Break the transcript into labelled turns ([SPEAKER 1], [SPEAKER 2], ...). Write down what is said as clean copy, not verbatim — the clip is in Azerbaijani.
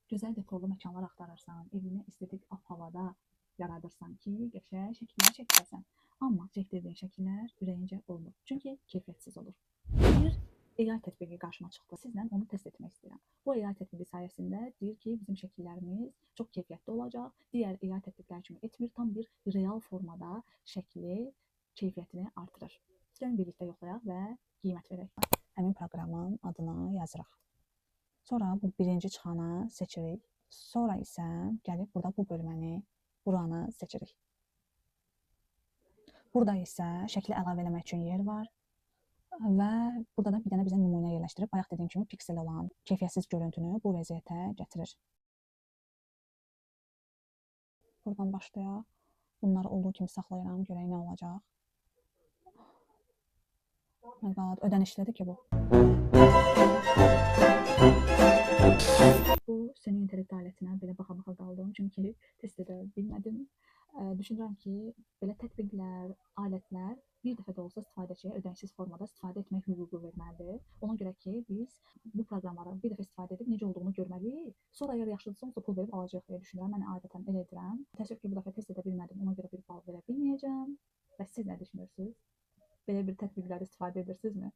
[SPEAKER 1] Gözəl dekorlu məkanlar axtarırsan, evini estetik ab-havada yaradırsan ki, qəşəng şəkillər çəkdirəsən. Amma çəkdirdiyin şəkillər ürəyincə olmur. Çünki keyfiyyətsiz olur. Bir AI tətbiqi qarşıma çıxdı. Sizlə onu test etmək istəyirəm. Bu AI tətbiqi sayəsində deyir ki, bizim şəkillərimiz çox keyfiyyətli olacaq. Digər AI tətbiqlər kimi etmir, tam bir real formada şəkli keyfiyyətini artırır. Gəlin birlikdə yoxlayaq və qiymət verək. Həmin proqramın adını yazırıq. Sonra bu birinci çıxanı seçirik. Sonra isə gəlib burada bu bölməni, buranı seçirik. Burada isə şəkli əlavə eləmək üçün yer var. Və burada da bir dənə bizə nümunə yerləşdirib, bayaq dediyim kimi piksel olan keyfiyyətsiz görüntünü bu vəziyyətə gətirir. Buradan başlayaq. Bunları olduğu kimi saxlayıram, görək nə olacaq. Ödənişlidir ki bu. Bu süni intellekt alətinə belə baxa-baxa qaldım, çünki test edə bilmədim. Düşünürəm ki, belə tətbiqlər, alətlər bir dəfə də olsa istifadəçiyə ödənişsiz formada istifadə etmək hüququ verməlidir. Ona görə ki, biz bu proqramları bir dəfə istifadə edib necə olduğunu görməliyik. Sonra əgər yaxşıdırsa, onsuz pul verib alacağıq deyə düşünürəm. Mən adətən elə edirəm. Təəssüf ki, bu dəfə test edə bilmədim. Ona görə bir bal verə bilməyəcəm. Və siz nə düşünürsünüz? Belə bir tətbiqləri istifadə edirsinizmi?